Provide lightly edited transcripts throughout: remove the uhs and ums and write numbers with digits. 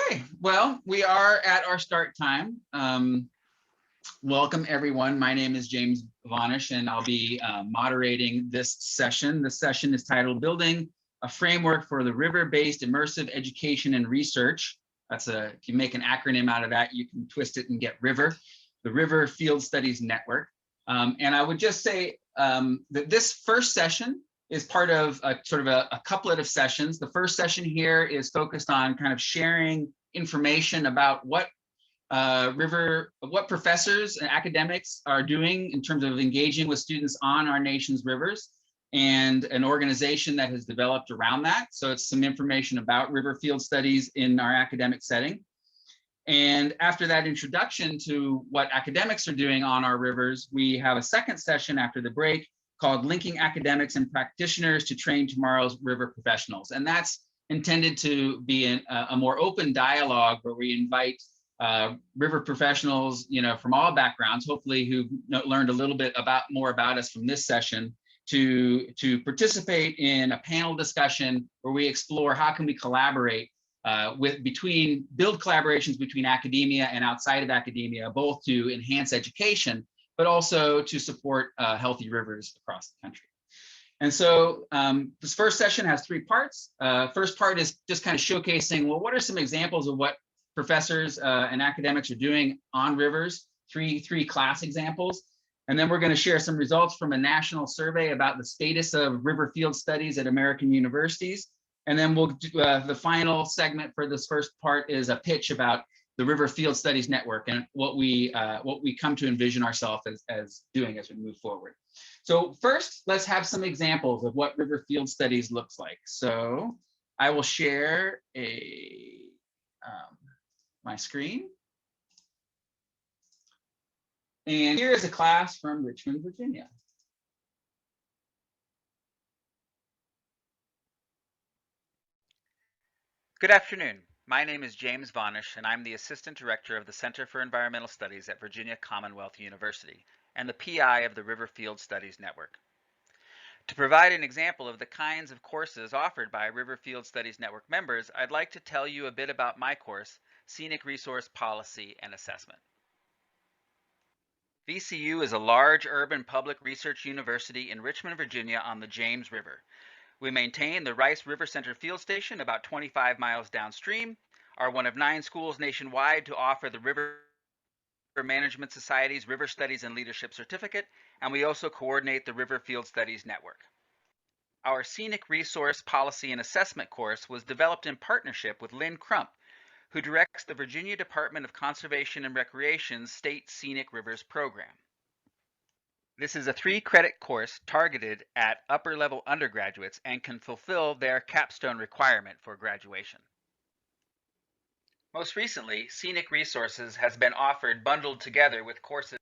Okay, well, we are at our start time. Welcome everyone. My name is James Vonesh and I'll be moderating this session. This session is titled Building a Framework for the River-Based Immersive Education and Research. That's if you make an acronym out of that, you can twist it and get RIVER, the River Field Studies Network. And I would just say that this first session is part of a couplet of sessions. The first session here is focused on kind of sharing information about what professors and academics are doing in terms of engaging with students on our nation's rivers, and an organization that has developed around that. So it's some information about river field studies in our academic setting. And after that introduction to what academics are doing on our rivers, we have a second session after the break called Linking Academics and Practitioners to Train Tomorrow's River Professionals. And that's intended to be a more open dialogue where we invite river professionals, from all backgrounds, hopefully who've learned a little bit more about us from this session, to participate in a panel discussion where we explore how can we collaborate build collaborations between academia and outside of academia, both to enhance education, but also to support healthy rivers across the country. And so this first session has three parts. First part is just kind of showcasing, well, what are some examples of what professors and academics are doing on rivers, three class examples. And then we're going to share some results from a national survey about the status of river field studies at American universities. And then we'll do the final segment for this first part is a pitch about the River Field Studies Network and what we come to envision ourselves as doing as we move forward. So first, let's have some examples of what river field studies looks like. So I will share my screen. And here is a class from Richmond, Virginia. Good afternoon. My name is James Vonesh, and I'm the Assistant Director of the Center for Environmental Studies at Virginia Commonwealth University and the PI of the River Field Studies Network. To provide an example of the kinds of courses offered by River Field Studies Network members, I'd like to tell you a bit about my course, Scenic Resource Policy and Assessment. VCU is a large urban public research university in Richmond, Virginia on the James River. We maintain the Rice River Center Field Station about 25 miles downstream, are one of 9 schools nationwide to offer the River Management Society's River Studies and Leadership Certificate, and we also coordinate the River Field Studies Network. Our Scenic Resource Policy and Assessment course was developed in partnership with Lynn Crump, who directs the Virginia Department of Conservation and Recreation's State Scenic Rivers program. This is a 3-credit course targeted at upper-level undergraduates and can fulfill their capstone requirement for graduation. Most recently, Scenic Resources has been offered bundled together with courses.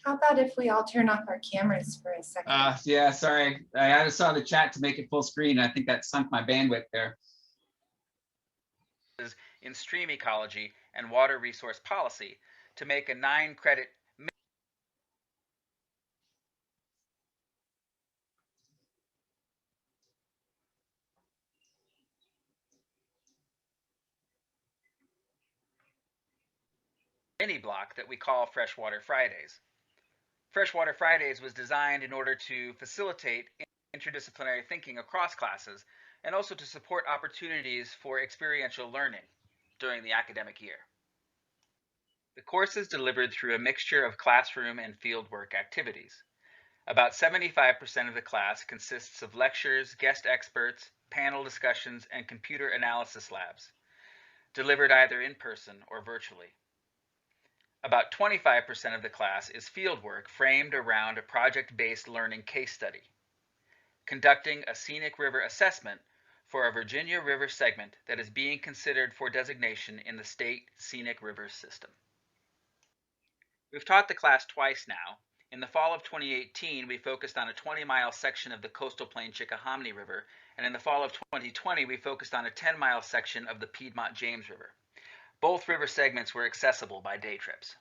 How about if we all turn off our cameras for a second? Yeah, sorry. I just saw the chat to make it full screen. I think that sunk my bandwidth there. In stream ecology and water resource policy to make a 9-credit mini block that we call Freshwater Fridays. Freshwater Fridays was designed in order to facilitate interdisciplinary thinking across classes and also to support opportunities for experiential learning during the academic year. The course is delivered through a mixture of classroom and fieldwork activities. About 75% of the class consists of lectures, guest experts, panel discussions, and computer analysis labs, delivered either in person or virtually. About 25% of the class is fieldwork framed around a project-based learning case study, conducting a scenic river assessment for a Virginia River segment that is being considered for designation in the state scenic river system. We've taught the class twice now. In the fall of 2018, we focused on a 20-mile section of the coastal plain Chickahominy River, and in the fall of 2020, we focused on a 10-mile section of the Piedmont James River. Both river segments were accessible by day trips.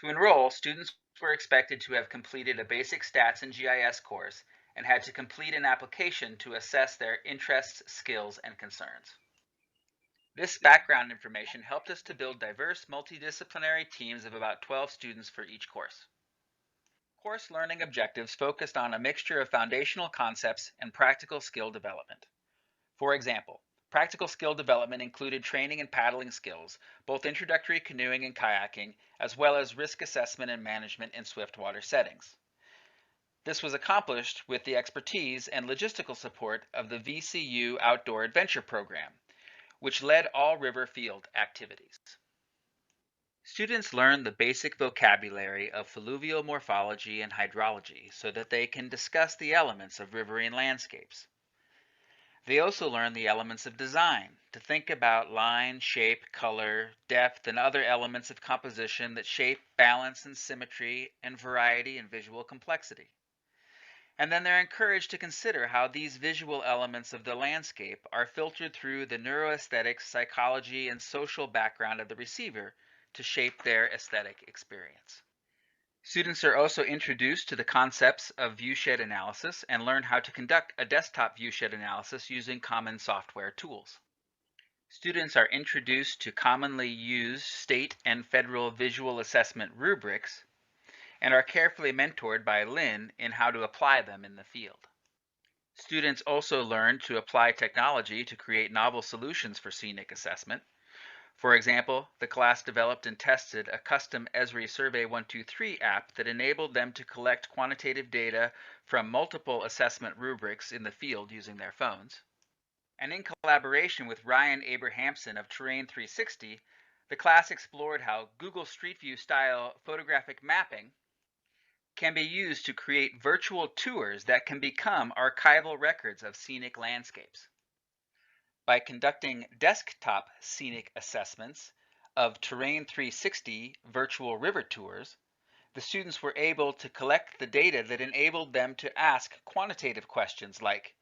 To enroll, students were expected to have completed a basic stats and GIS course and had to complete an application to assess their interests, skills, and concerns. This background information helped us to build diverse multidisciplinary teams of about 12 students for each course. Course learning objectives focused on a mixture of foundational concepts and practical skill development. For example, practical skill development included training in paddling skills, both introductory canoeing and kayaking, as well as risk assessment and management in swiftwater settings. This was accomplished with the expertise and logistical support of the VCU Outdoor Adventure Program, which led all river field activities. Students learn the basic vocabulary of fluvial morphology and hydrology so that they can discuss the elements of riverine landscapes. They also learn the elements of design, to think about line, shape, color, depth, and other elements of composition that shape balance and symmetry and variety and visual complexity. And then they're encouraged to consider how these visual elements of the landscape are filtered through the neuroaesthetics, psychology, and social background of the receiver to shape their aesthetic experience. Students are also introduced to the concepts of viewshed analysis and learn how to conduct a desktop viewshed analysis using common software tools. Students are introduced to commonly used state and federal visual assessment rubrics and are carefully mentored by Lynn in how to apply them in the field. Students also learn to apply technology to create novel solutions for scenic assessment. For example, the class developed and tested a custom Esri Survey 123 app that enabled them to collect quantitative data from multiple assessment rubrics in the field using their phones. And in collaboration with Ryan Abrahamson of Terrain 360, the class explored how Google Street View style photographic mapping can be used to create virtual tours that can become archival records of scenic landscapes. By conducting desktop scenic assessments of Terrain 360 virtual river tours, the students were able to collect the data that enabled them to ask quantitative questions like,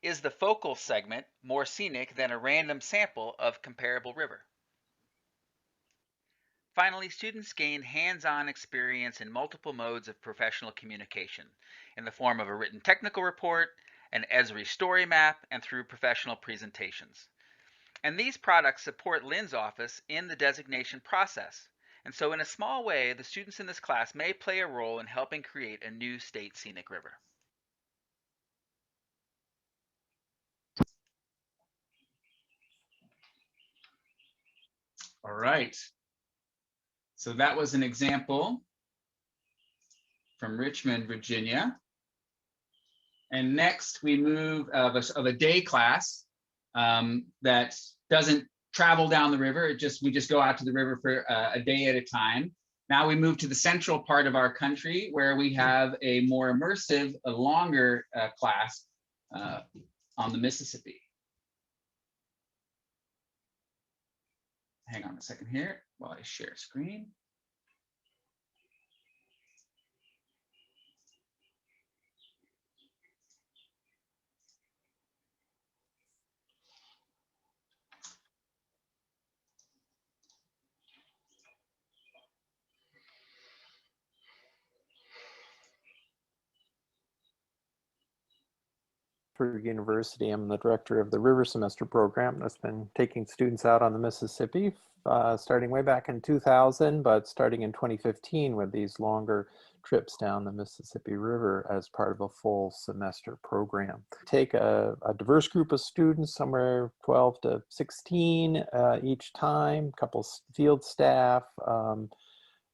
is the focal segment more scenic than a random sample of comparable river? Finally, students gain hands-on experience in multiple modes of professional communication in the form of a written technical report, an Esri story map, and through professional presentations. And these products support Lynn's office in the designation process. And so in a small way, the students in this class may play a role in helping create a new state scenic river. All right. So that was an example from Richmond, Virginia. And next we move of a day class that doesn't travel down the river. We just go out to the river for a day at a time. Now we move to the central part of our country where we have a more immersive, a longer class on the Mississippi. Hang on a second here while I share screen. University. I'm the director of the River Semester program that's been taking students out on the Mississippi, starting way back in 2000, but starting in 2015 with these longer trips down the Mississippi River as part of a full semester program. Take a diverse group of students, somewhere 12 to 16 each time, a couple field staff,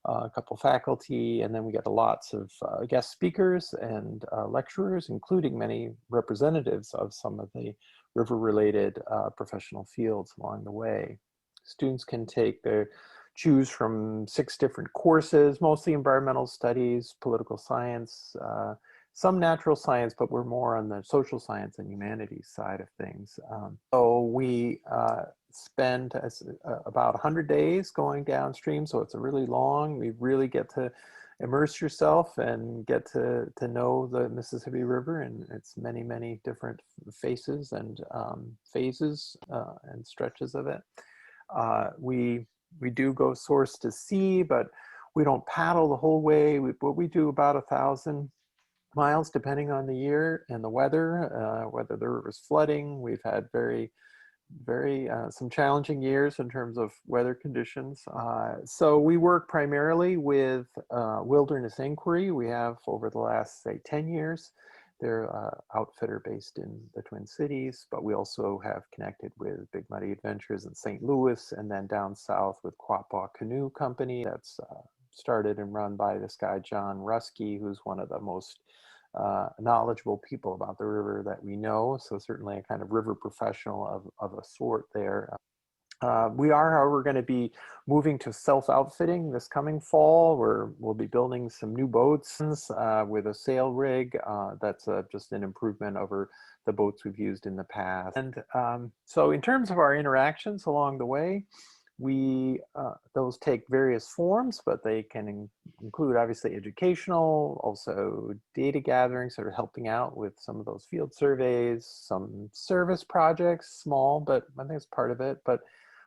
a couple faculty, and then we get lots of guest speakers and lecturers, including many representatives of some of the river-related professional fields along the way. Students can choose from 6 different courses, mostly environmental studies, political science, some natural science, but we're more on the social science and humanities side of things. So we spend about 100 days going downstream, so it's a really long, we really get to immerse yourself and get to know the Mississippi River and its many, many different faces and phases and stretches of it. We do go source to sea, but we don't paddle the whole way. We do about 1,000 miles depending on the year and the weather, whether the river's flooding. We've had some challenging years in terms of weather conditions. So we work primarily with wilderness inquiry. We have over the last, say, 10 years. They're outfitter based in the Twin Cities, but we also have connected with Big Muddy Adventures in St. Louis, and then down south with Quapaw Canoe Company that's started and run by this guy, John Ruskey, who's one of the most knowledgeable people about the river that we know. So certainly a kind of river professional of a sort there. We are, however, going to be moving to self-outfitting this coming fall. We'll be building some new boats with a sail rig. That's just an improvement over the boats we've used in the past. And so in terms of our interactions along the way, those take various forms, but they can include obviously educational, also data gathering, sort of helping out with some of those field surveys, some service projects, small, but I think it's part of it. But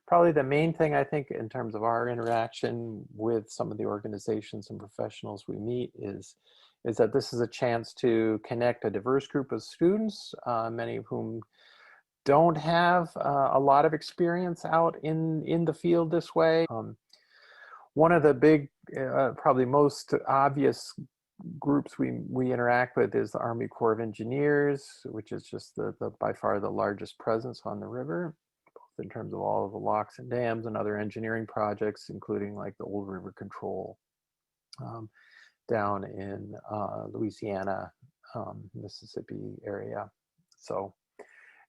probably the main thing I think in terms of our interaction with some of the organizations and professionals we meet is that this is a chance to connect a diverse group of students, many of whom don't have a lot of experience out in the field this way. One of the big, probably most obvious groups we interact with is the Army Corps of Engineers, which is just by far the largest presence on the river, both in terms of all of the locks and dams and other engineering projects, including like the Old River Control down in Louisiana, Mississippi area.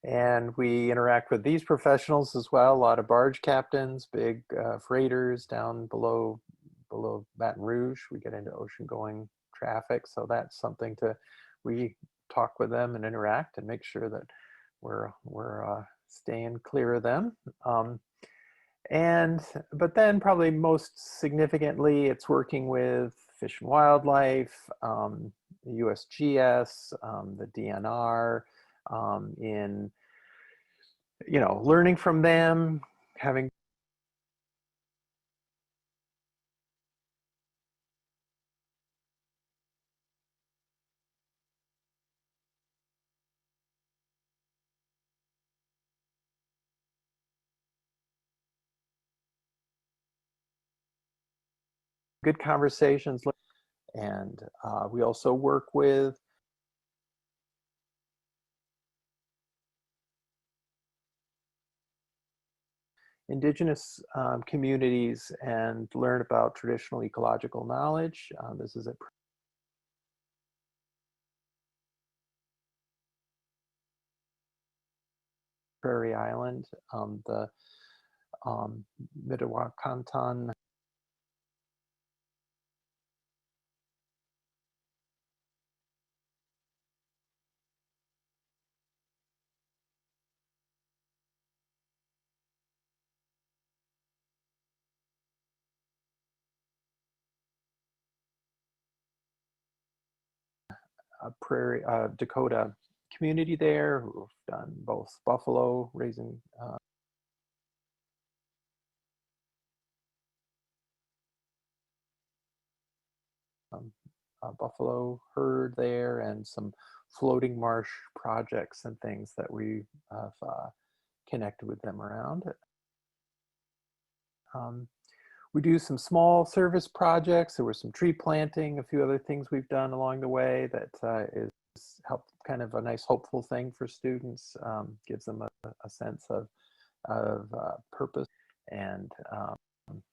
And we interact with these professionals as well. A lot of barge captains, big freighters down below Baton Rouge. We get into ocean going traffic. So that's something we talk with them and interact and make sure that we're staying clear of them. But then probably most significantly, it's working with Fish and Wildlife, USGS, the DNR, in learning from them, having good conversations. And we also work with indigenous communities and learn about traditional ecological knowledge. This is at Prairie Island, the Mdewakanton Prairie Dakota community there who've done both buffalo raising buffalo herd there, and some floating marsh projects and things that we have connected with them around. We do some small service projects. There was some tree planting, a few other things we've done along the way that is helped, kind of a nice hopeful thing for students, gives them a sense of purpose. And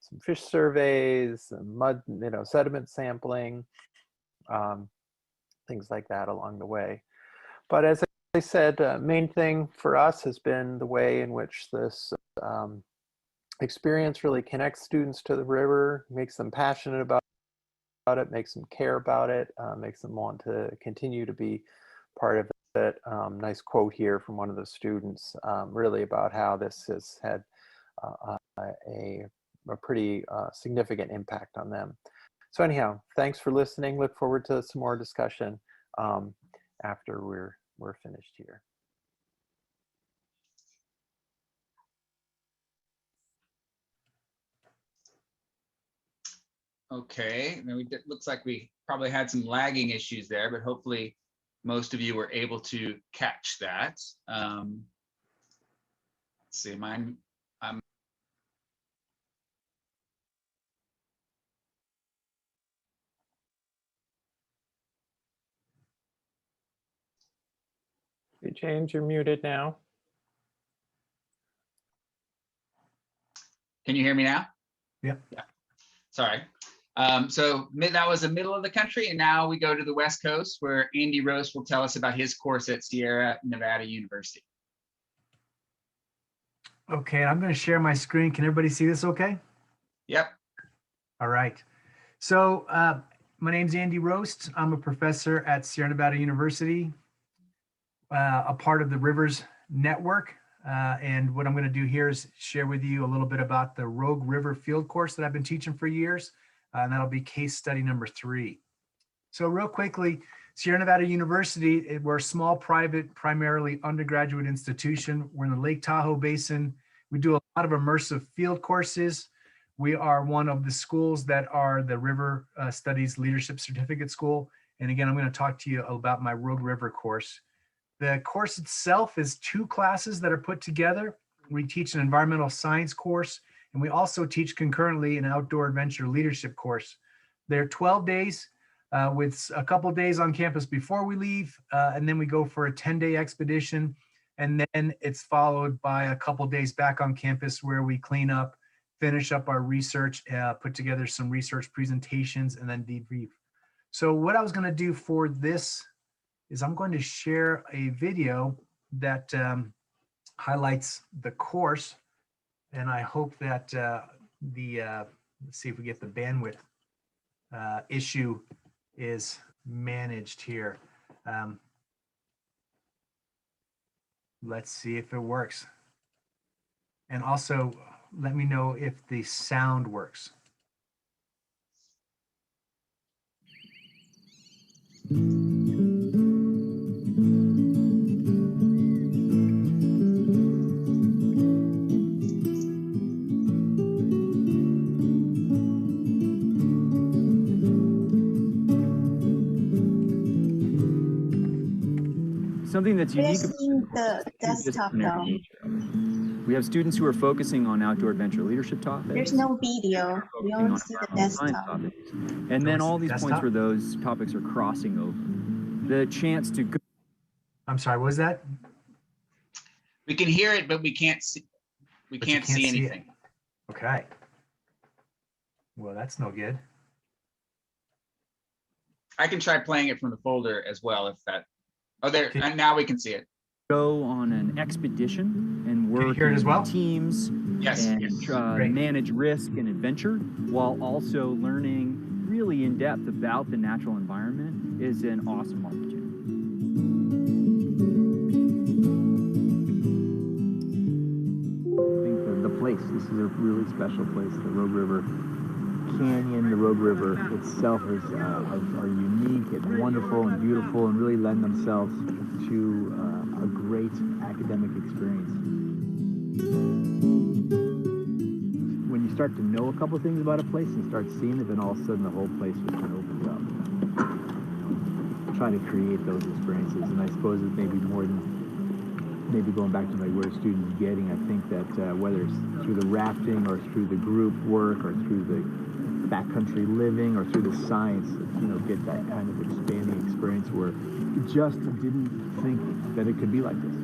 some fish surveys, some mud, sediment sampling, things like that along the way. But as I said, main thing for us has been the way in which this experience really connects students to the river, makes them passionate about it, makes them care about it, makes them want to continue to be part of it. Nice quote here from one of the students, really about how this has had a pretty significant impact on them. So anyhow, thanks for listening. Look forward to some more discussion after we're finished here. Okay, now it looks like we probably had some lagging issues there, but hopefully most of you were able to catch that. Let's see, mine. Hey, James, you're muted now. Can you hear me now? Yeah. Yeah. Sorry. So that was the middle of the country, and now we go to the West Coast, where Andy Roast will tell us about his course at Sierra Nevada University. Okay, I'm going to share my screen. Can everybody see this okay? Yep. All right. So my name's Andy Roast. I'm a professor at Sierra Nevada University, a part of the Rivers Network. And what I'm going to do here is share with you a little bit about the Rogue River Field course that I've been teaching for years. And that'll be case study number 3. So real quickly, Sierra Nevada University, we're a small, private, primarily undergraduate institution. We're in the Lake Tahoe Basin. We do a lot of immersive field courses. We are one of the schools that are the River Studies Leadership Certificate School. And again, I'm going to talk to you about my Rogue River course. The course itself is 2 classes that are put together. We teach an environmental science course, and we also teach concurrently an outdoor adventure leadership course. They're 12 days with a couple days on campus before we leave, and then we go for a 10-day expedition, and then it's followed by a couple days back on campus where we clean up, finish up our research, put together some research presentations, and then debrief. So what I was going to do for this is I'm going to share a video that highlights the course, and I hope that let's see if we get the bandwidth issue is managed here. Let's see if it works. And also let me know if the sound works. Something that's unique We're seeing the desktop now. We have students who are focusing on outdoor adventure leadership topics. There's no video. We focusing only on see the environmental science desktop. topics. And then all these points Desktop? where those topics are crossing over. The chance to go. I'm sorry, what was that? We can hear it, but we can't see. We But you can't see can't see it. anything. Okay. Well, that's no good. I can try playing it from the folder as well if that. Oh, there. Okay. And now we can see it. Go on an expedition and Can you work hear it as in well? teams Yes. and Yes. Great. manage risk and adventure while also learning really in depth about the natural environment is an awesome opportunity. I think the place, this is a really special place, the Rogue River Canyon, the Rogue River itself are unique and wonderful and beautiful and really lend themselves to a great academic experience. When you start to know a couple things about a place and start seeing it, then all of a sudden the whole place just kind of opens up. Trying to create those experiences, and I suppose it may be more than maybe going back to like where a student's getting. I think that whether it's through the rafting or through the group work or through the backcountry living or through the science, get that kind of expanding experience where you just didn't think that it could be like this.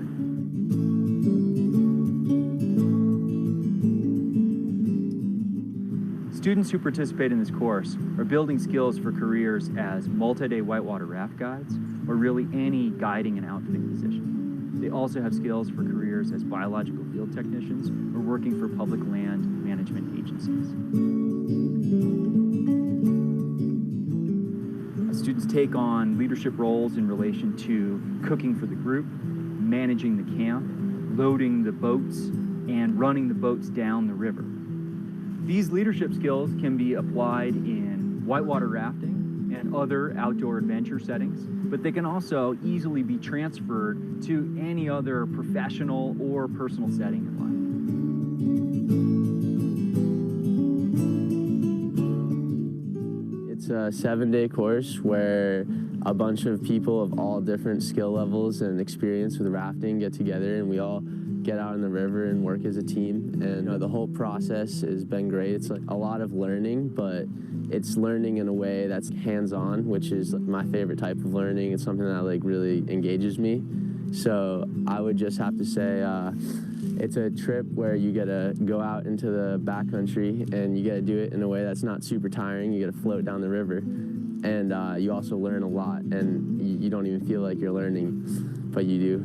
Students who participate in this course are building skills for careers as multi-day whitewater raft guides or really any guiding and outfitting position. They also have skills for careers as biological field technicians or working for public land management agencies. Students take on leadership roles in relation to cooking for the group, managing the camp, loading the boats, and running the boats down the river. These leadership skills can be applied in whitewater rafting and other outdoor adventure settings, but they can also easily be transferred to any other professional or personal setting in life. It's a 7-day course where a bunch of people of all different skill levels and experience with rafting get together, and we all get out in the river and work as a team. And the whole process has been great. It's like a lot of learning, but it's learning in a way that's hands-on, which is my favorite type of learning. It's something that like really engages me. So I would just have to say it's a trip where you get to go out into the backcountry and you get to do it in a way that's not super tiring. You get to float down the river, and you also learn a lot, and you don't even feel like you're learning, but you do.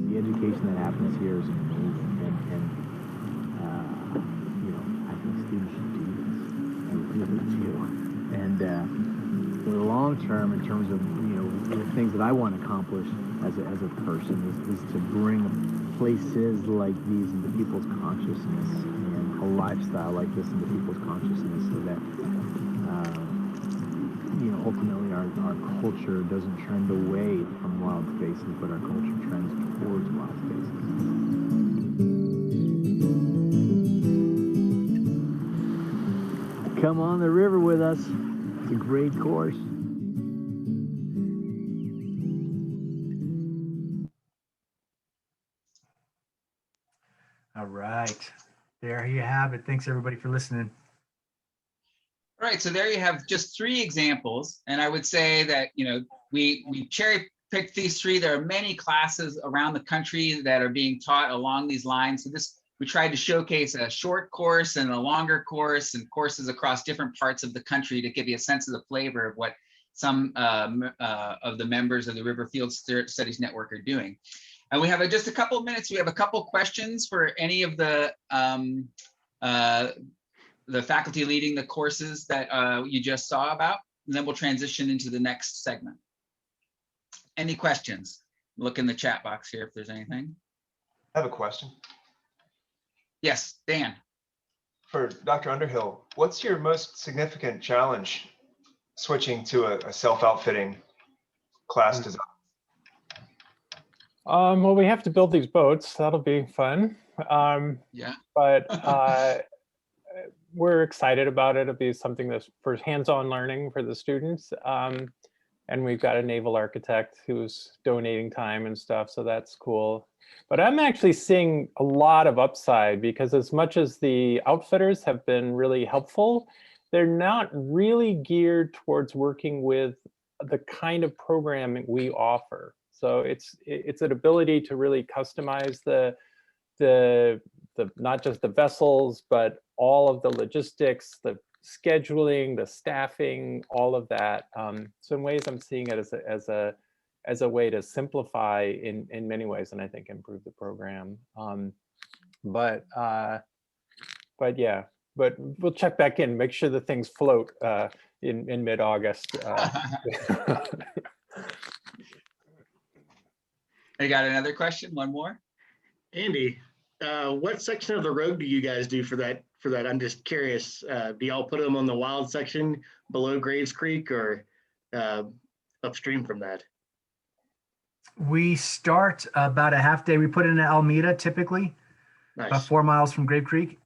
The education that happens here is amazing, and I think students should do this. I really do. And in the long term, in terms of the things that I want to accomplish as a person is to bring places like these into people's consciousness, and a lifestyle like this into people's consciousness, so that ultimately our culture doesn't trend away from wild spaces, but our culture trends towards wild spaces. Come on the river with us. It's a great course. All right. There you have it. Thanks everybody for listening. All right, so there you have just 3 examples, and I would say that we cherry picked these 3. There are many classes around the country that are being taught along these lines. So we tried to showcase a short course and a longer course, and courses across different parts of the country to give you a sense of the flavor of what some of the members of the River Field Studies Network are doing. And we have just a couple of minutes. We have a couple questions for any of the faculty leading the courses that you just saw about, and then we'll transition into the next segment. Any questions? Look in the chat box here if there's anything. I have a question. Yes, Dan. For Dr. Underhill, what's your most significant challenge switching to a self-outfitting class design? Well, we have to build these boats. That'll be fun. Yeah. But we're excited about it. It'll be something that's for hands-on learning for the students. And we've got a naval architect who's donating time and stuff, so that's cool. But I'm actually seeing a lot of upside, because as much as the outfitters have been really helpful, they're not really geared towards working with the kind of programming we offer. So it's an ability to really customize the not just the vessels, but all of the logistics, the scheduling, the staffing, all of that. So in ways I'm seeing it as a way to simplify in many ways, and I think improve the program. But yeah, but we'll check back in, make sure the things float in mid-August. I got another question, one more. Andy, what section of the road do you guys do for that? I'm just curious. Do y'all put them on the wild section below Graves Creek, or upstream from that? We start about a half day. We put in Alameda typically, Nice. about 4 miles from Grave Creek.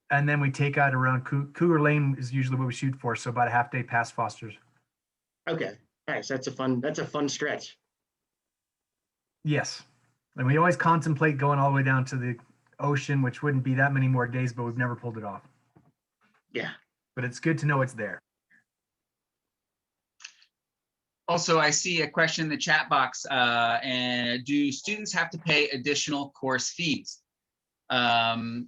And then we take out around Cougar Lane is usually what we shoot for. So about a half day past Foster's. Okay, nice. That's a fun stretch. Yes. And we always contemplate going all the way down to the ocean, which wouldn't be that many more days, but we've never pulled it off. Yeah. But it's good to know it's there. Also, I see a question in the chat box. And do students have to pay additional course fees? And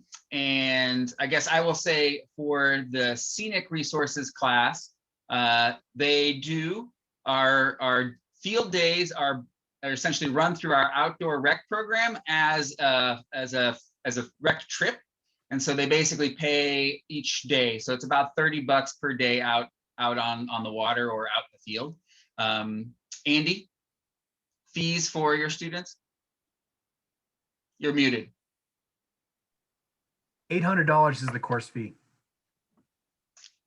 I guess I will say for the scenic resources class, they do. Our field days are essentially run through our outdoor rec program as a rec trip, and so they basically pay each day. So it's about $30 per day out on the water or out in the field. Andy, fees for your students? You're muted. $800 is the course fee.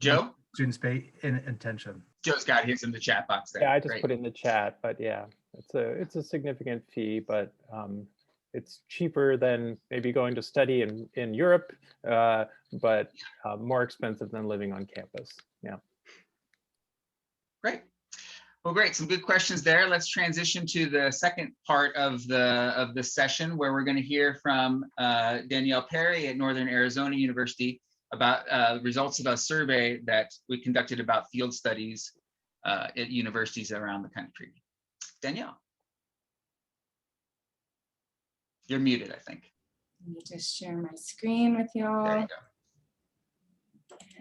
Joe? Students pay in intention. Joe's got his in the chat box there. Yeah, I just Great. put it in the chat, but yeah, it's a significant fee, but it's cheaper than maybe going to study in Europe, but more expensive than living on campus. Yeah. Great. Well, great. Some good questions there. Let's transition to the second part of the session, where we're going to hear from Denielle Perry at Northern Arizona University about results of a survey that we conducted about field studies at universities around the country. Denielle. You're muted, I think. Let me just share my screen with y'all. There you go.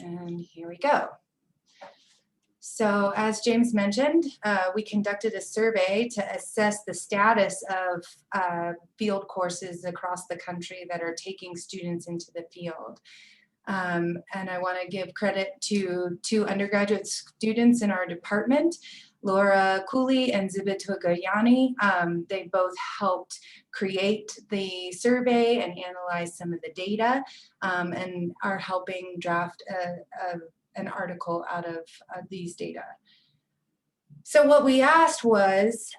And here we go. So as James mentioned, we conducted a survey to assess the status of field courses across the country that are taking students into the field. And I want to give credit to two undergraduate students in our department, Laura Cooley and Zibit Togoyani. They both helped create the survey and analyze some of the data, and are helping draft an article out of these data. So what we asked was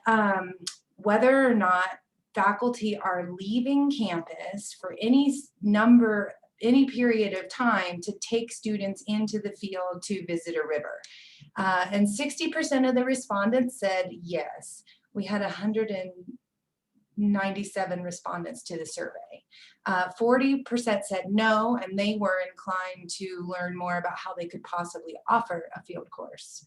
whether or not faculty are leaving campus for any period of time to take students into the field to visit a river. And 60% of the respondents said yes. We had 197 respondents to the survey. 40% said no, and they were inclined to learn more about how they could possibly offer a field course.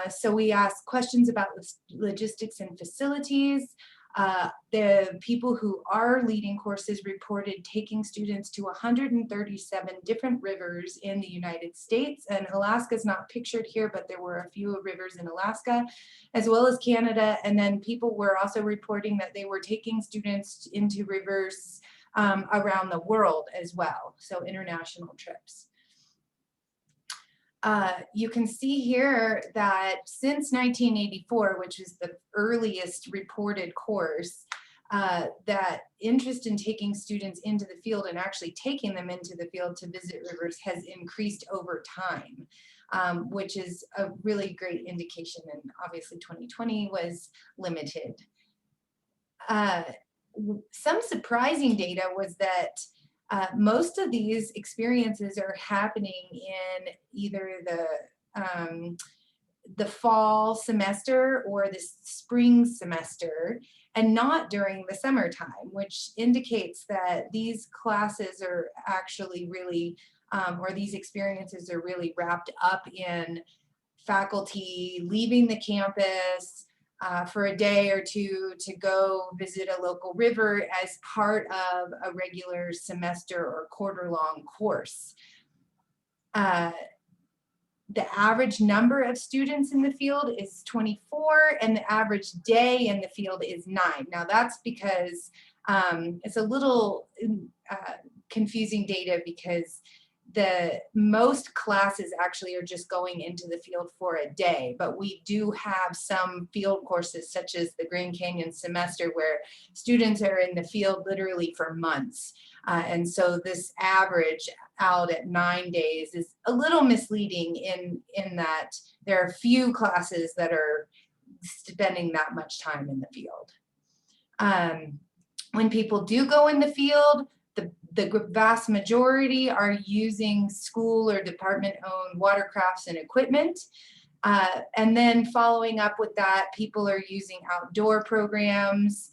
So we asked questions about logistics and facilities. The people who are leading courses reported taking students to 137 different rivers in the United States, and Alaska is not pictured here, but there were a few rivers in Alaska, as well as Canada. And then people were also reporting that they were taking students into rivers around the world as well, so international trips. You can see here that since 1984, which is the earliest reported course, that interest in taking students into the field and actually taking them into the field to visit rivers has increased over time, which is a really great indication. And obviously 2020 was limited. Some surprising data was that most of these experiences are happening in either the fall semester or the spring semester, and not during the summertime, which indicates that these classes are actually really, or these experiences are really wrapped up in faculty leaving the campus for a day or two to go visit a local river as part of a regular semester or quarter-long course. The average number of students in the field is 24, and the average day in the field is 9. Now that's because it's a little confusing data, because the most classes actually are just going into the field for a day, but we do have some field courses such as the Grand Canyon semester where students are in the field literally for months. And so this average out at 9 days is a little misleading in that there are few classes that are spending that much time in the field. When people do go in the field, the vast majority are using school or department-owned watercrafts and equipment. And then following up with that, people are using outdoor programs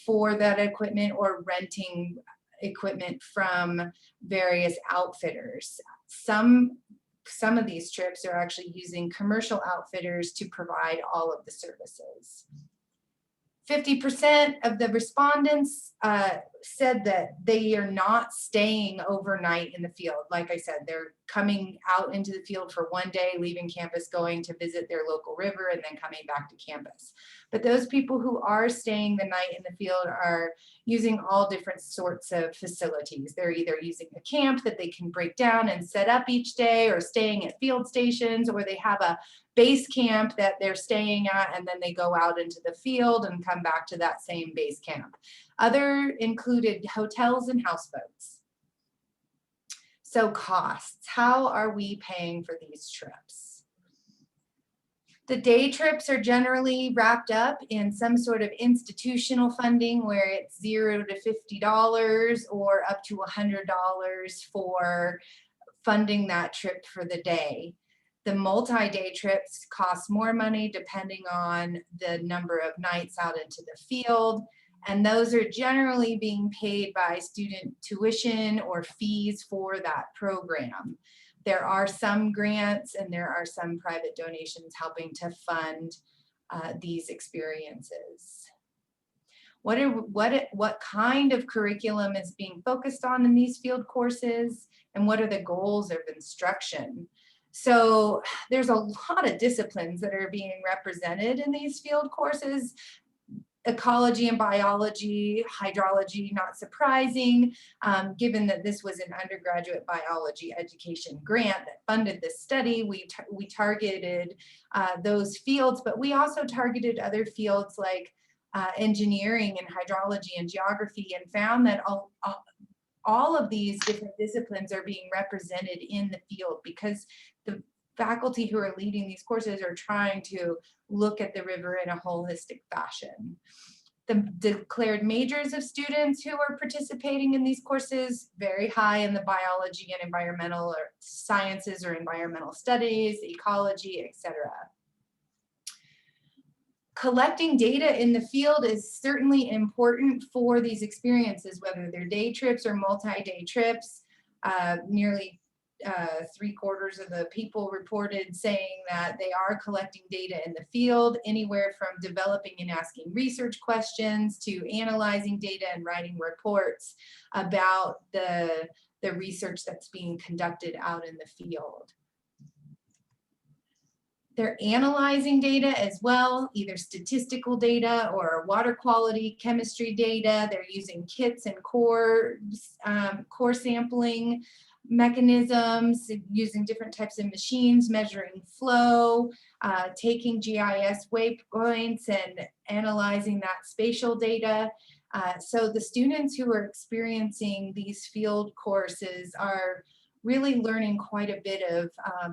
for that equipment, or renting equipment from various outfitters. Some of these trips are actually using commercial outfitters to provide all of the services. 50% of the respondents said that they are not staying overnight in the field. Like I said, they're coming out into the field for one day, leaving campus, going to visit their local river, and then coming back to campus. But those people who are staying the night in the field are using all different sorts of facilities. They're either using a camp that they can break down and set up each day, or staying at field stations, or they have a base camp that they're staying at, and then they go out into the field and come back to that same base camp. Other included hotels and houseboats. So costs, how are we paying for these trips? The day trips are generally wrapped up in some sort of institutional funding where it's $0 to $50 or up to $100 for funding that trip for the day. The multi-day trips cost more money depending on the number of nights out into the field, and those are generally being paid by student tuition or fees for that program. There are some grants and there are some private donations helping to fund these experiences. What kind of curriculum is being focused on in these field courses, and what are the goals of instruction? So there's a lot of disciplines that are being represented in these field courses. Ecology and biology, hydrology, not surprising, given that this was an undergraduate biology education grant that funded this study. We targeted those fields, but we also targeted other fields like engineering and hydrology and geography, and found that all of these different disciplines are being represented in the field because the faculty who are leading these courses are trying to look at the river in a holistic fashion. The declared majors of students who are participating in these courses, very high in the biology and environmental or sciences or environmental studies, ecology, etc. Collecting data in the field is certainly important for these experiences, whether they're day trips or multi-day trips. Nearly 3/4 of the people reported saying that they are collecting data in the field, anywhere from developing and asking research questions to analyzing data and writing reports about the research that's being conducted out in the field. They're analyzing data as well, either statistical data or water quality, chemistry data. They're using kits and core sampling mechanisms, using different types of machines, measuring flow, taking GIS waypoints and analyzing that spatial data. So the students who are experiencing these field courses are really learning quite a bit of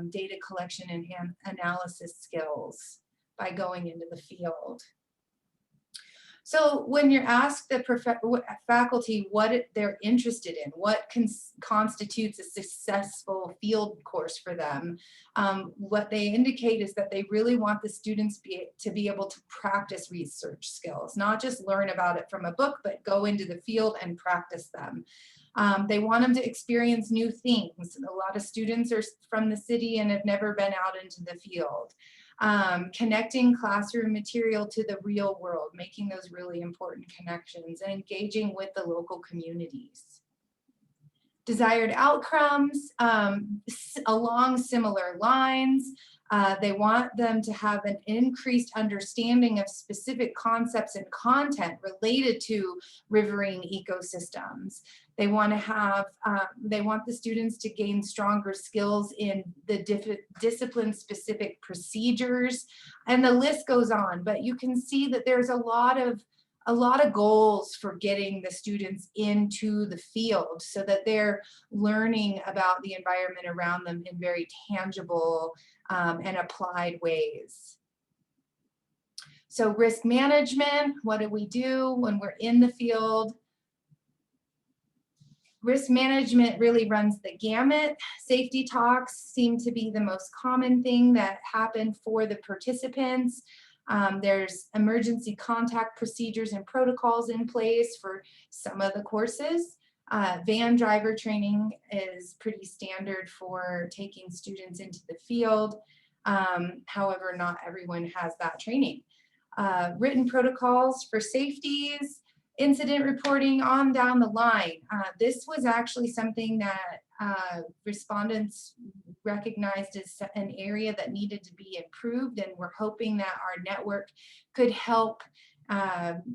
data collection and analysis skills by going into the field. So when you're asked the faculty what they're interested in, what constitutes a successful field course for them, what they indicate is that they really want the students to be able to practice research skills, not just learn about it from a book, but go into the field and practice them. They want them to experience new things. A lot of students are from the city and have never been out into the field. Connecting classroom material to the real world, making those really important connections and engaging with the local communities. Desired outcomes, along similar lines, they want them to have an increased understanding of specific concepts and content related to riverine ecosystems. They want to have, they want the students to gain stronger skills in the discipline-specific procedures, and the list goes on. But you can see that there's a lot of goals for getting the students into the field so that they're learning about the environment around them in very tangible and applied ways. So risk management, what do we do when we're in the field? Risk management really runs the gamut. Safety talks seem to be the most common thing that happen for the participants. There's emergency contact procedures and protocols in place for some of the courses. Van driver training is pretty standard for taking students into the field. However, not everyone has that training. Written protocols for safeties, incident reporting on down the line. This was actually something that respondents recognized as an area that needed to be improved, and we're hoping that our network could help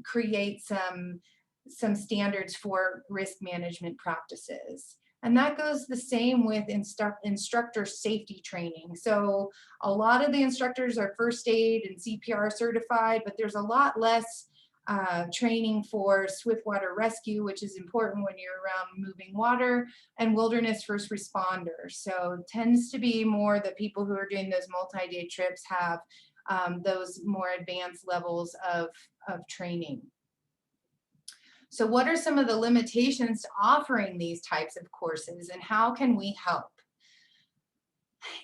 create some standards for risk management practices. And that goes the same with instructor safety training. So a lot of the instructors are first aid and CPR certified, but there's a lot less training for swiftwater rescue, which is important when you're around moving water, and wilderness first responders. So it tends to be more the people who are doing those multi-day trips have those more advanced levels of training. So what are some of the limitations to offering these types of courses, and how can we help?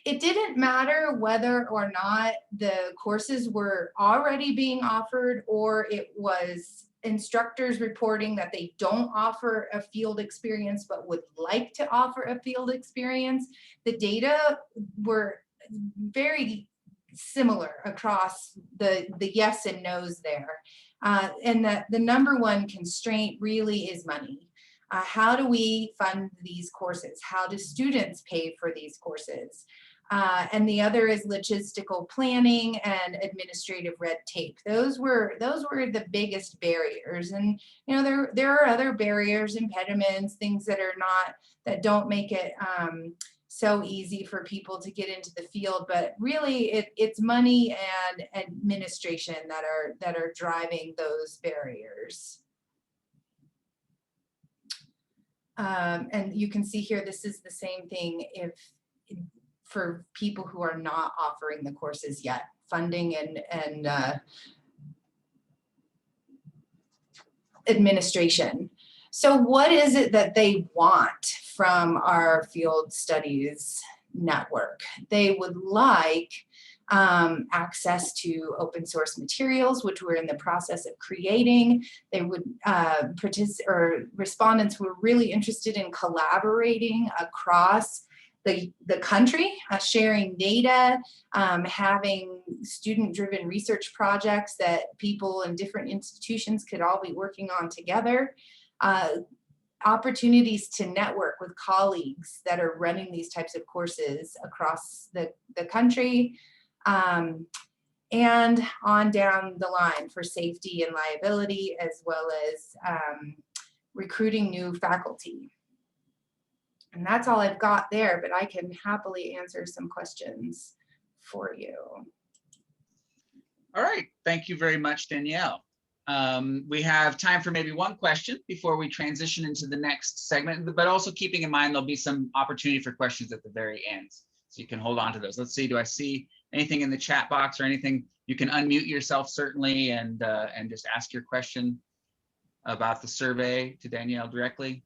It didn't matter whether or not the courses were already being offered, or it was instructors reporting that they don't offer a field experience but would like to offer a field experience. The data were very similar across the yes and no's there. And the number one constraint really is money. How do we fund these courses? How do students pay for these courses? And the other is logistical planning and administrative red tape. Those were the biggest barriers. And you know, there are other barriers, impediments, things that don't make it so easy for people to get into the field. But really, it's money and administration that are driving those barriers. And you can see here, this is the same thing for people who are not offering the courses yet, funding and administration. So what is it that they want from our field studies network? They would like access to open source materials, which we're in the process of creating. They would respondents were really interested in collaborating across the country, sharing data, having student-driven research projects that people in different institutions could all be working on together. Opportunities to network with colleagues that are running these types of courses across the country, and on down the line for safety and liability, as well as recruiting new faculty. And that's all I've got there, but I can happily answer some questions for you. All right, thank you very much, Denielle. We have time for maybe one question before we transition into the next segment, but also keeping in mind there'll be some opportunity for questions at the very end. So you can hold on to those. Let's see, do I see anything in the chat box or anything? You can unmute yourself certainly and just ask your question about the survey to Denielle directly.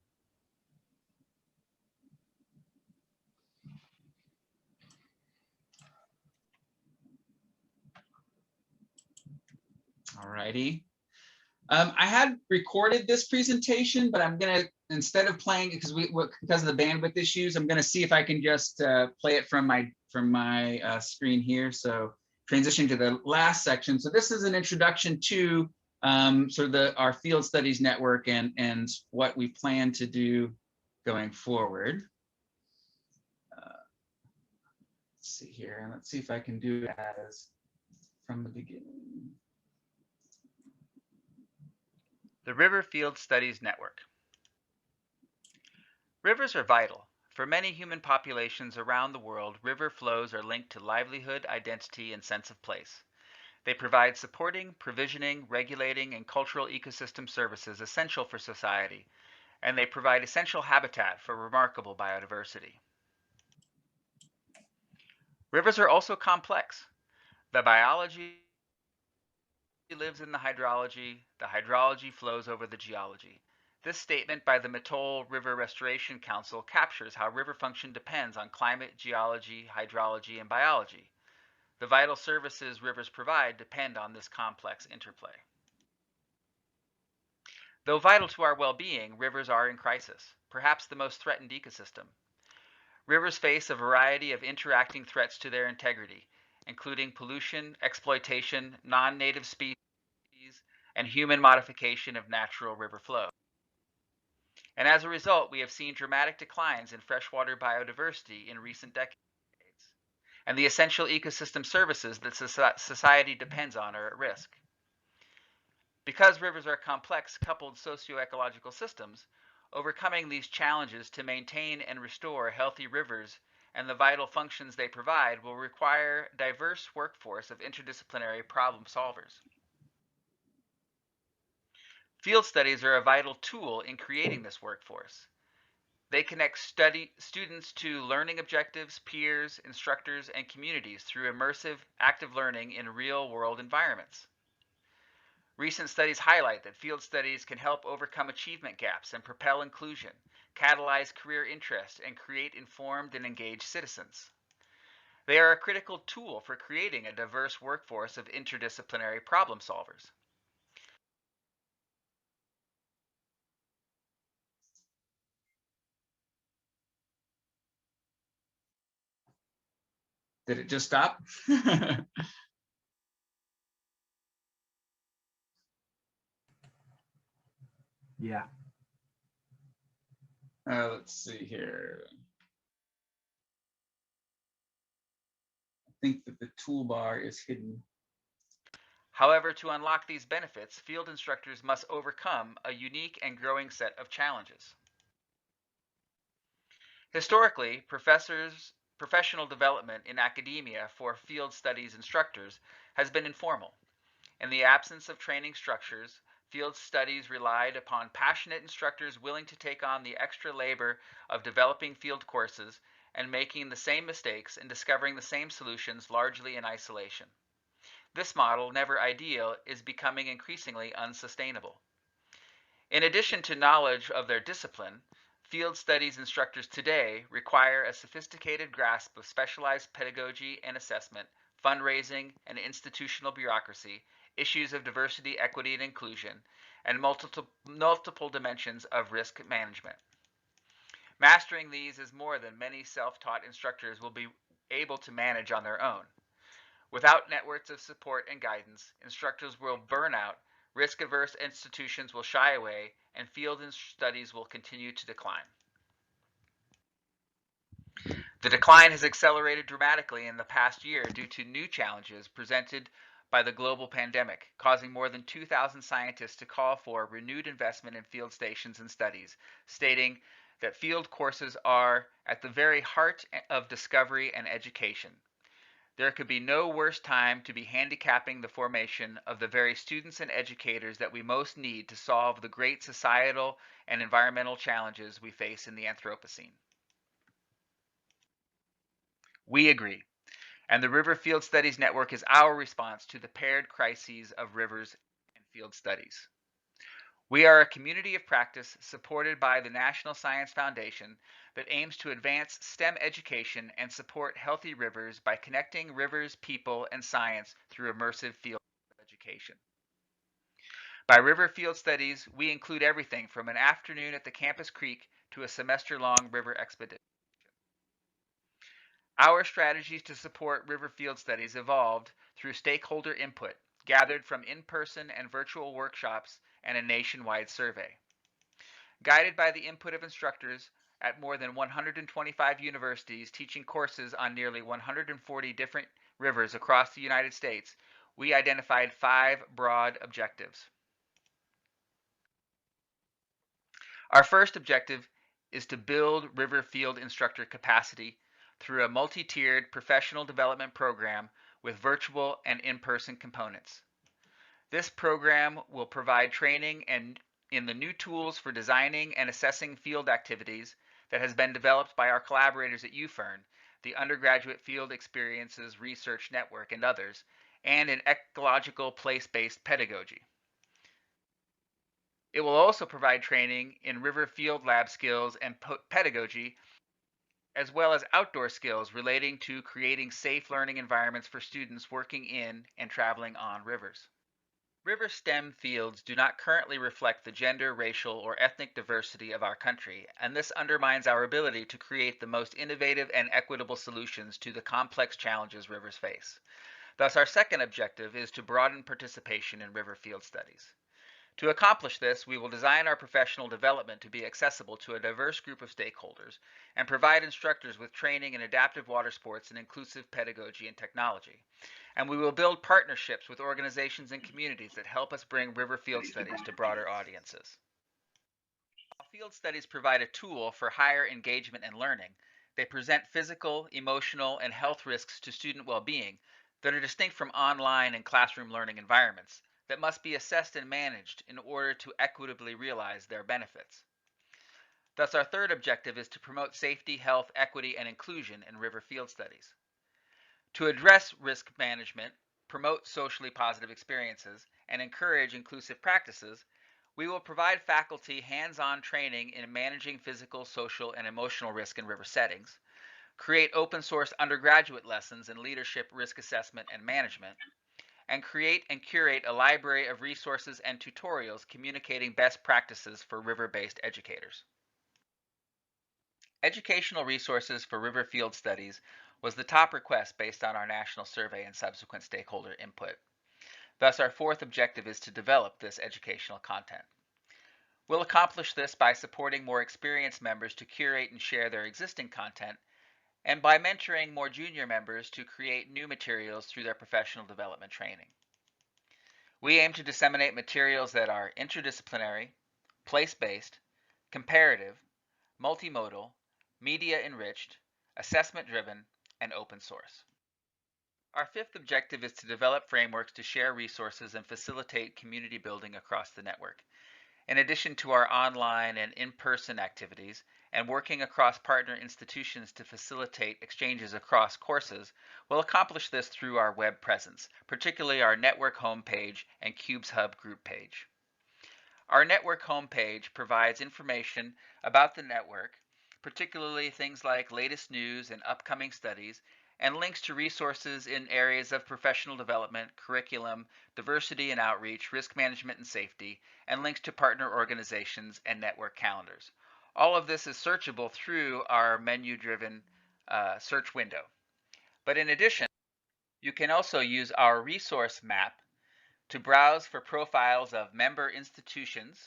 All righty. I had recorded this presentation, but I'm gonna, instead of playing it, because of the bandwidth issues, I'm gonna see if I can just play it from my screen here. So transitioning to the last section. So this is an introduction to sort of our field studies network and what we plan to do going forward. Let's see here, and let's see if I can do it as from the beginning. The River Field Studies Network. Rivers are vital. For many human populations around the world, river flows are linked to livelihood, identity, and sense of place. They provide supporting, provisioning, regulating, and cultural ecosystem services essential for society, and they provide essential habitat for remarkable biodiversity. Rivers are also complex. The biology lives in the hydrology flows over the geology. This statement by the Mathieu River Restoration Council captures how river function depends on climate, geology, hydrology, and biology. The vital services rivers provide depend on this complex interplay. Though vital to our well-being, rivers are in crisis, perhaps the most threatened ecosystem. Rivers face a variety of interacting threats to their integrity, including pollution, exploitation, non-native species, and human modification of natural river flow. And as a result, we have seen dramatic declines in freshwater biodiversity in recent decades. And the essential ecosystem services that society depends on are at risk. Because rivers are complex, coupled socio-ecological systems, overcoming these challenges to maintain and restore healthy rivers and the vital functions they provide will require a diverse workforce of interdisciplinary problem solvers. Field studies are a vital tool in creating this workforce. They connect students to learning objectives, peers, instructors, and communities through immersive, active learning in real-world environments. Recent studies highlight that field studies can help overcome achievement gaps and propel inclusion, catalyze career interest, and create informed and engaged citizens. They are a critical tool for creating a diverse workforce of interdisciplinary problem solvers. Did it just stop? Yeah. Let's see here. I think that the toolbar is hidden. However, to unlock these benefits, field instructors must overcome a unique and growing set of challenges. Historically, professional development in academia for field studies instructors has been informal. In the absence of training structures, field studies relied upon passionate instructors willing to take on the extra labor of developing field courses and making the same mistakes and discovering the same solutions largely in isolation. This model, never ideal, is becoming increasingly unsustainable. In addition to knowledge of their discipline, field studies instructors today require a sophisticated grasp of specialized pedagogy and assessment, fundraising and institutional bureaucracy, issues of diversity, equity, and inclusion, and multiple dimensions of risk management. Mastering these is more than many self-taught instructors will be able to manage on their own. Without networks of support and guidance, instructors will burn out, risk-averse institutions will shy away, and field studies will continue to decline. The decline has accelerated dramatically in the past year due to new challenges presented by the global pandemic, causing more than 2,000 scientists to call for renewed investment in field stations and studies, stating that field courses are at the very heart of discovery and education. There could be no worse time to be handicapping the formation of the very students and educators that we most need to solve the great societal and environmental challenges we face in the Anthropocene. We agree, and the River Field Studies Network is our response to the paired crises of rivers and field studies. We are a community of practice supported by the National Science Foundation that aims to advance STEM education and support healthy rivers by connecting rivers, people, and science through immersive field education. By River Field Studies, we include everything from an afternoon at the campus creek to a semester-long river expedition. Our strategies to support river field studies evolved through stakeholder input, gathered from in-person and virtual workshops and a nationwide survey. Guided by the input of instructors at more than 125 universities teaching courses on nearly 140 different rivers across the United States, we identified 5 broad objectives. Our first objective is to build river field instructor capacity through a multi-tiered professional development program with virtual and in-person components. This program will provide training in the new tools for designing and assessing field activities that has been developed by our collaborators at UFERN, the Undergraduate Field Experiences Research Network, and others, and in ecological place-based pedagogy. It will also provide training in river field lab skills and pedagogy, as well as outdoor skills relating to creating safe learning environments for students working in and traveling on rivers. River STEM fields do not currently reflect the gender, racial, or ethnic diversity of our country, and this undermines our ability to create the most innovative and equitable solutions to the complex challenges rivers face. Thus, our second objective is to broaden participation in river field studies. To accomplish this, we will design our professional development to be accessible to a diverse group of stakeholders and provide instructors with training in adaptive water sports and inclusive pedagogy and technology. And we will build partnerships with organizations and communities that help us bring river field studies to broader audiences. While field studies provide a tool for higher engagement and learning, they present physical, emotional, and health risks to student well-being that are distinct from online and classroom learning environments that must be assessed and managed in order to equitably realize their benefits. Thus, our third objective is to promote safety, health, equity, and inclusion in river field studies. To address risk management, promote socially positive experiences, and encourage inclusive practices, we will provide faculty hands-on training in managing physical, social, and emotional risk in river settings, create open source undergraduate lessons in leadership, risk assessment, and management, and create and curate a library of resources and tutorials communicating best practices for river-based educators. Educational resources for river field studies was the top request based on our national survey and subsequent stakeholder input. Thus, our fourth objective is to develop this educational content. We'll accomplish this by supporting more experienced members to curate and share their existing content, and by mentoring more junior members to create new materials through their professional development training. We aim to disseminate materials that are interdisciplinary, place-based, comparative, multimodal, media-enriched, assessment-driven, and open source. Our fifth objective is to develop frameworks to share resources and facilitate community building across the network. In addition to our online and in-person activities, and working across partner institutions to facilitate exchanges across courses, we'll accomplish this through our web presence, particularly our network homepage and Cubes Hub group page. Our network homepage provides information about the network, particularly things like latest news and upcoming studies, and links to resources in areas of professional development, curriculum, diversity and outreach, risk management and safety, and links to partner organizations and network calendars. All of this is searchable through our menu-driven search window. But in addition, you can also use our resource map to browse for profiles of member institutions,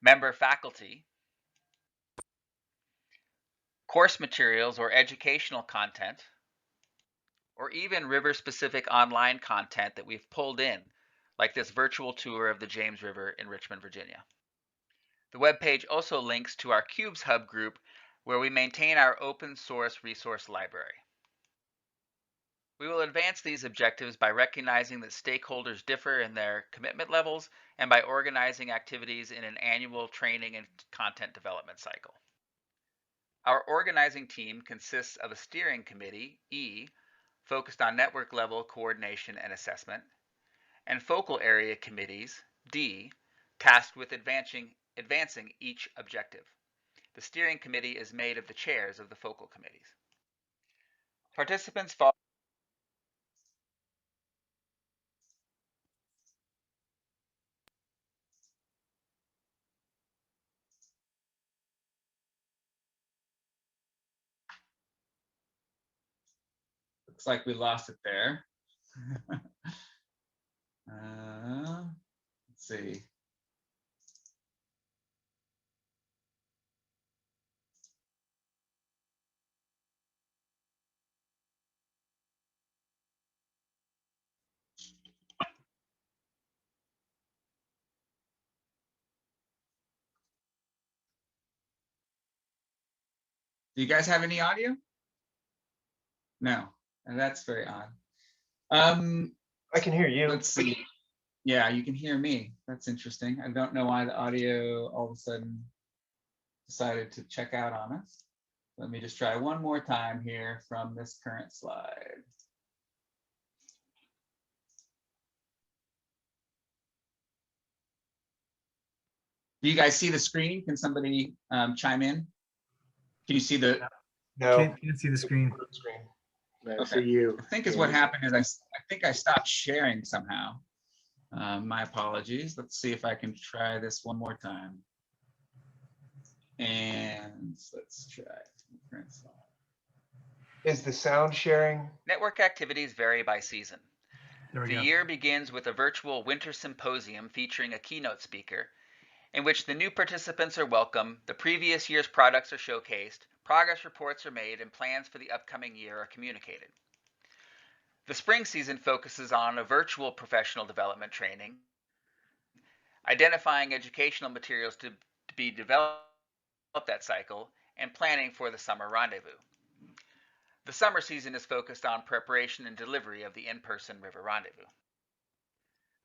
member faculty, course materials or educational content, or even river-specific online content that we've pulled in, like this virtual tour of the James River in Richmond, Virginia. The webpage also links to our Cubes Hub group, where we maintain our open source resource library. We will advance these objectives by recognizing that stakeholders differ in their commitment levels and by organizing activities in an annual training and content development cycle. Our organizing team consists of a steering committee, E, focused on network level coordination and assessment, and focal area committees, D, tasked with advancing each objective. The steering committee is made of the chairs of the focal committees. Participants follow Looks like we lost it there. Let's see. Do you guys have any audio? No, and that's very odd. I can hear you. Let's see. Yeah, you can hear me. That's interesting. I don't know why the audio all of a sudden decided to check out on us. Let me just try one more time here from this current slide. Do you guys see the screen? Can somebody chime in? Can you see the? No. Can't see the screen. I see you. I think is what happened is I think I stopped sharing somehow. My apologies. Let's see if I can try this one more time. And let's try current slide. Is the sound sharing? network activities vary by season. There we The go. year begins with a virtual winter symposium featuring a keynote speaker, in which the new participants are welcome, the previous year's products are showcased, progress reports are made, and plans for the upcoming year are communicated. The spring season focuses on a virtual professional development training, identifying educational materials to be developed that cycle, and planning for the summer rendezvous. The summer season is focused on preparation and delivery of the in-person river rendezvous.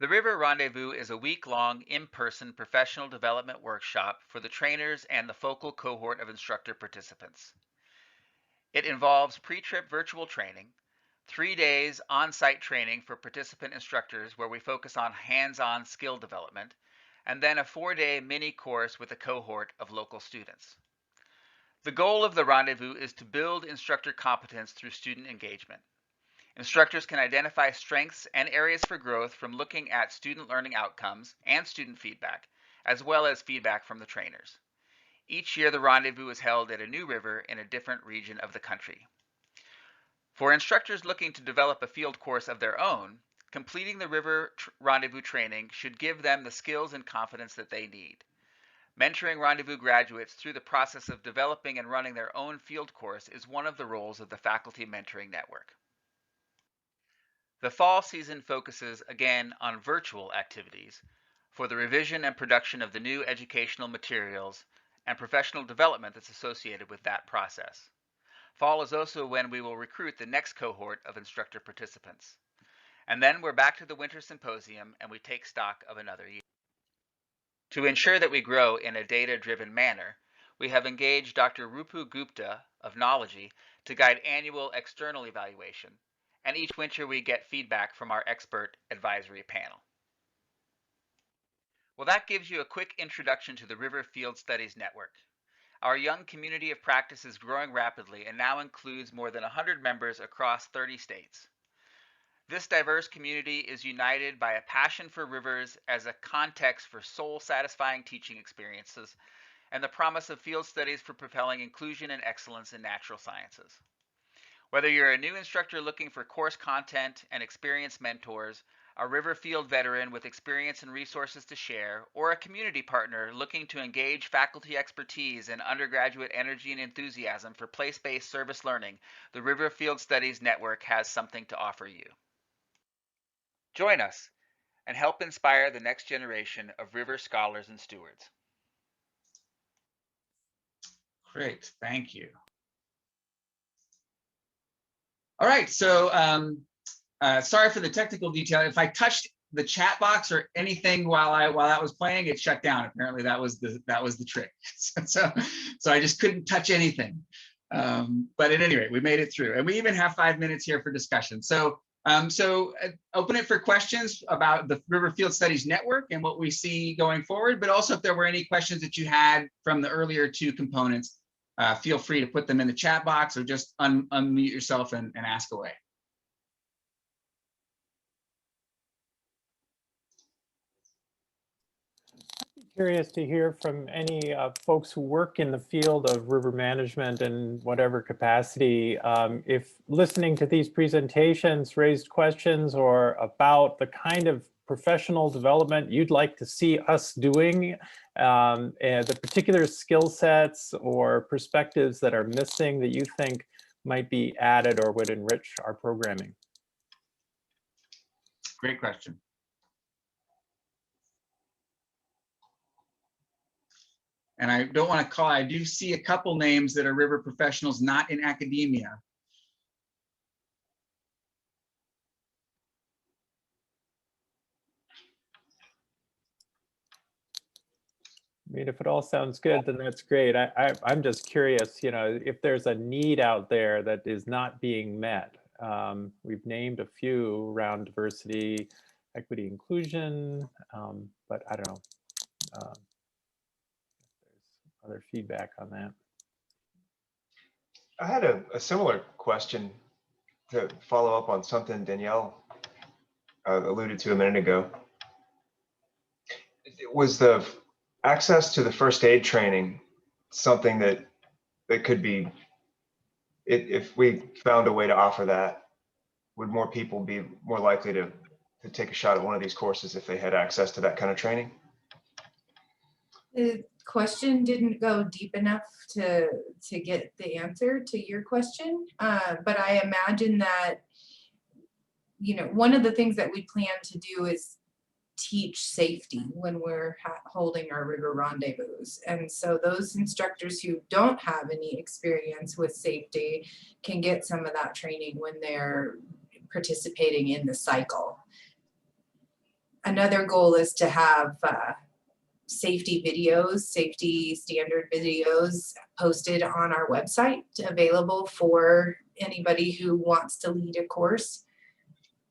The River Rendezvous is a week-long in-person professional development workshop for the trainers and the focal cohort of instructor participants. It involves pre-trip virtual training, 3 days on-site training for participant instructors where we focus on hands-on skill development, and then a 4-day mini course with a cohort of local students. The goal of the rendezvous is to build instructor competence through student engagement. Instructors can identify strengths and areas for growth from looking at student learning outcomes and student feedback, as well as feedback from the trainers. Each year, the rendezvous is held at a new river in a different region of the country. For instructors looking to develop a field course of their own, completing the river rendezvous training should give them the skills and confidence that they need. Mentoring rendezvous graduates through the process of developing and running their own field course is one of the roles of the Faculty Mentoring Network. The fall season focuses again on virtual activities for the revision and production of the new educational materials and professional development that's associated with that process. Fall is also when we will recruit the next cohort of instructor participants. And then we're back to the winter symposium and we take stock of another year. To ensure that we grow in a data-driven manner, we have engaged Dr. Rupu Gupta of Knology to guide annual external evaluation, and each winter we get feedback from our expert advisory panel. Well, that gives you a quick introduction to the River Field Studies Network. Our young community of practice is growing rapidly and now includes more than 100 members across 30 states. This diverse community is united by a passion for rivers as a context for soul-satisfying teaching experiences and the promise of field studies for propelling inclusion and excellence in natural sciences. Whether you're a new instructor looking for course content and experienced mentors, a river field veteran with experience and resources to share, or a community partner looking to engage faculty expertise and undergraduate energy and enthusiasm for place-based service learning, the River Field Studies Network has something to offer you. Join us and help inspire the next generation of river scholars and stewards. Great, thank you. All right, so sorry for the technical detail. If I touched the chat box or anything while that was playing, it shut down. Apparently, that was the trick. So I just couldn't touch anything. But at any rate, we made it through, and we even have 5 minutes here for discussion. So open it for questions about the River Field Studies Network and what we see going forward. But also, if there were any questions that you had from the earlier 2 components, feel free to put them in the chat box or just unmute yourself and ask away. Curious to hear from any folks who work in the field of river management in whatever capacity, if listening to these presentations raised questions or about the kind of professional development you'd like to see us doing, and the particular skill sets or perspectives that are missing that you think might be added or would enrich our programming. Great question. And I don't want to call, I do see a couple names that are river professionals not in academia. I mean, if it all sounds good, then that's great. I'm just curious, you know, if there's a need out there that is not being met. We've named a few around diversity, equity, inclusion, but I don't know. There's other feedback on that. I had a similar question to follow up on something Denielle alluded to a minute ago. Was the access to the first aid training something that could be, if we found a way to offer that, would more people be more likely to take a shot at one of these courses if they had access to that kind of training? The question didn't go deep enough to get the answer to your question, but I imagine that, you know, one of the things that we plan to do is teach safety when we're holding our river rendezvous. And so those instructors who don't have any experience with safety can get some of that training when they're participating in the cycle. Another goal is to have safety videos, safety standard videos posted on our website, available for anybody who wants to lead a course.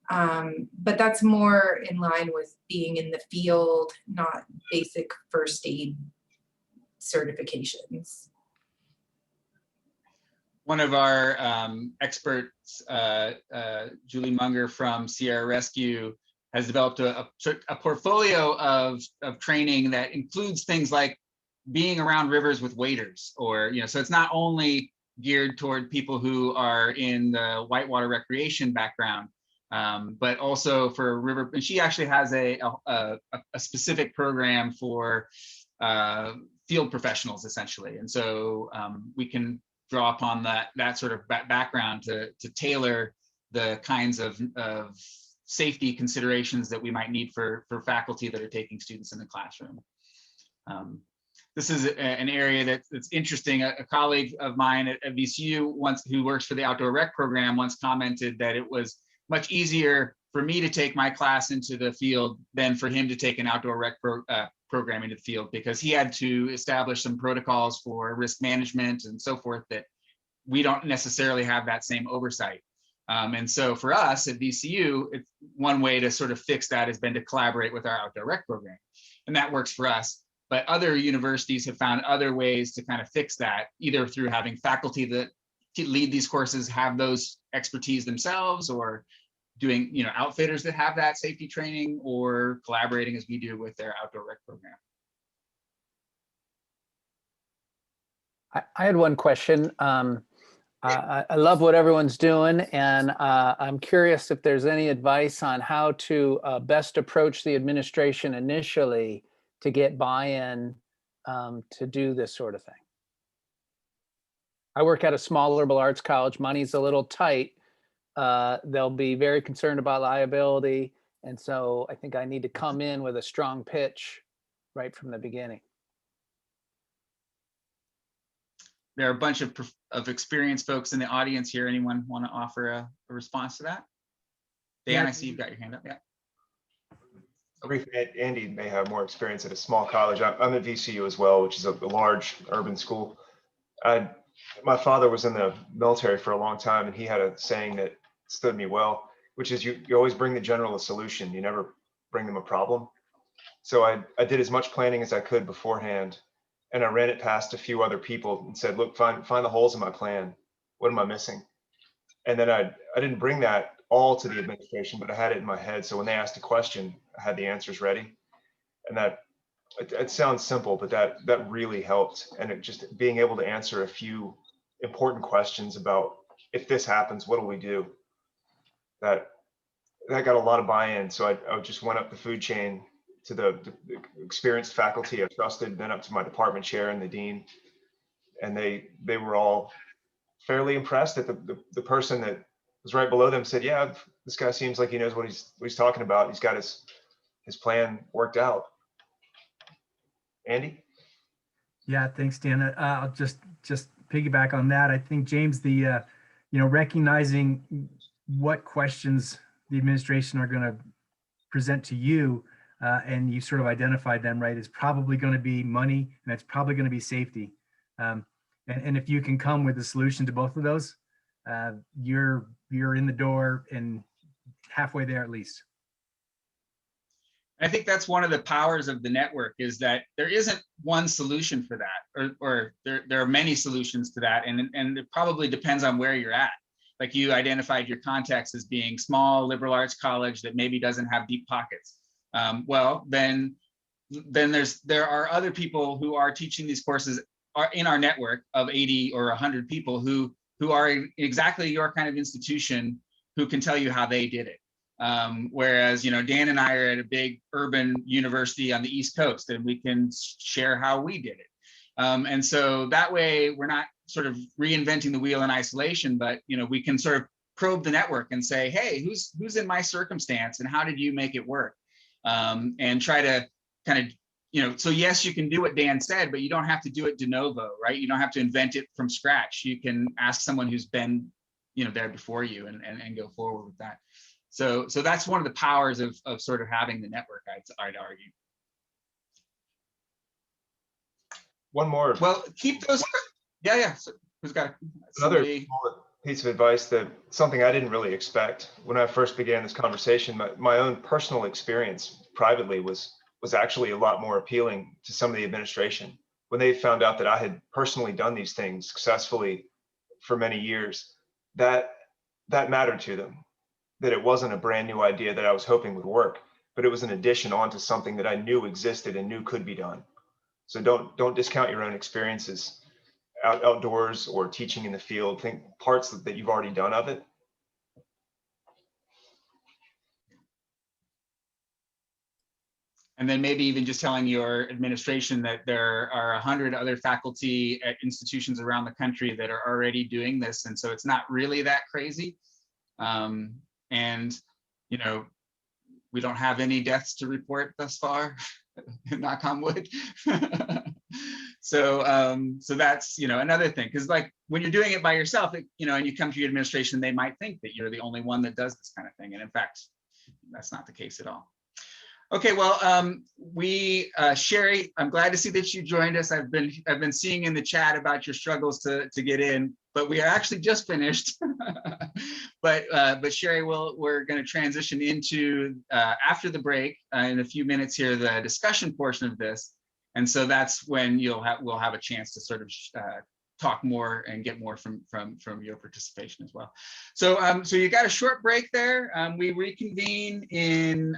But that's more in line with being in the field, not basic first aid certifications. One of our experts, Julie Munger from Sierra Rescue, has developed a portfolio of training that includes things like being around rivers with waders, or, so it's not only geared toward people who are in the whitewater recreation background, but also for river. And she actually has a specific program for field professionals, essentially. And so we can draw upon that sort of background to tailor the kinds of safety considerations that we might need for faculty that are taking students in the classroom. This is an area that's interesting. A colleague of mine at VCU who works for the outdoor rec program once commented that it was much easier for me to take my class into the field than for him to take an outdoor rec program into the field, because he had to establish some protocols for risk management and so forth that we don't necessarily have that same oversight. And so for us at VCU, one way to sort of fix that has been to collaborate with our outdoor rec program. And that works for us. But other universities have found other ways to kind of fix that, either through having faculty that lead these courses have those expertise themselves, or doing, outfitters that have that safety training, or collaborating as we do with their outdoor rec program. I had one question. I love what everyone's doing, and I'm curious if there's any advice on how to best approach the administration initially to get buy-in to do this sort of thing. I work at a small liberal arts college. Money's a little tight. They'll be very concerned about liability, and so I think I need to come in with a strong pitch right from the beginning. There are a bunch of experienced folks in the audience here. Anyone want to offer a response to that? Dan, I see you've got your hand up. Yeah. Andy may have more experience at a small college. I'm at VCU as well, which is a large urban school. My father was in the military for a long time, and he had a saying that stood me well, which is you always bring the general a solution. You never bring them a problem. So I did as much planning as I could beforehand, and I ran it past a few other people and said, look, find the holes in my plan. What am I missing? And then I didn't bring that all to the administration, but I had it in my head. So when they asked a question, I had the answers ready. And that, it sounds simple, but that really helped. And it just being able to answer a few important questions about, if this happens, what do we do? That got a lot of buy-in. So I just went up the food chain to the experienced faculty I trusted, then up to my department chair and the dean. And they were all fairly impressed that the person that was right below them said, yeah, this guy seems like he knows what he's talking about. He's got his plan worked out. Andy? Yeah, thanks, Dan. I'll just piggyback on that. I think, James, the recognizing what questions the administration are going to present to you, and you sort of identified them, right, is probably going to be money, and it's probably going to be safety. And if you can come with a solution to both of those, you're in the door and halfway there at least. I think that's one of the powers of the network, is that there isn't one solution for that, or there are many solutions to that, and it probably depends on where you're at. Like you identified your context as being small liberal arts college that maybe doesn't have deep pockets. Well, then there are other people who are teaching these courses in our network of 80 or 100 people who are exactly your kind of institution, who can tell you how they did it. Whereas, Dan and I are at a big urban university on the East Coast, and we can share how we did it. And so that way we're not sort of reinventing the wheel in isolation, but, we can sort of probe the network and say, hey, who's in my circumstance and how did you make it work? And try to kind of, so yes, you can do what Dan said, but you don't have to do it de novo, right? You don't have to invent it from scratch. You can ask someone who's been, there before you and go forward with that. So that's one of the powers of sort of having the network, I'd argue. One more. Well, keep those. Yeah. So who's got another somebody? Piece of advice, that something I didn't really expect when I first began this conversation. My own personal experience privately was actually a lot more appealing to some of the administration when they found out that I had personally done these things successfully for many years. That mattered to them, that it wasn't a brand new idea that I was hoping would work, but it was an addition onto something that I knew existed and knew could be done. So don't discount your own experiences outdoors or teaching in the field. Think parts that you've already done of it. And then maybe even just telling your administration that there are 100 other faculty at institutions around the country that are already doing this. And so it's not really that crazy. And, you know, we don't have any deaths to report thus far, knock on wood. So that's, you know, another thing, because like when you're doing it by yourself, you know, and you come to your administration, they might think that you're the only one that does this kind of thing. And in fact, that's not the case at all. Okay, well, Sherry, I'm glad to see that you joined us. I've been seeing in the chat about your struggles to get in, but we are actually just finished. But Sherry, we're going to transition into after the break in a few minutes here, the discussion portion of this, and so that's when we'll have a chance to sort of talk more and get more from your participation as well. So you got a short break there. We reconvene in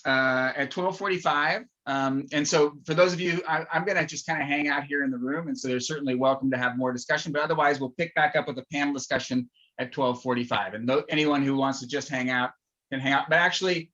at 12:45. And so for those of you, I'm going to just kind of hang out here in the room. And so they're certainly welcome to have more discussion, but otherwise we'll pick back up with a panel discussion at 12:45. And anyone who wants to just hang out can hang out. But actually,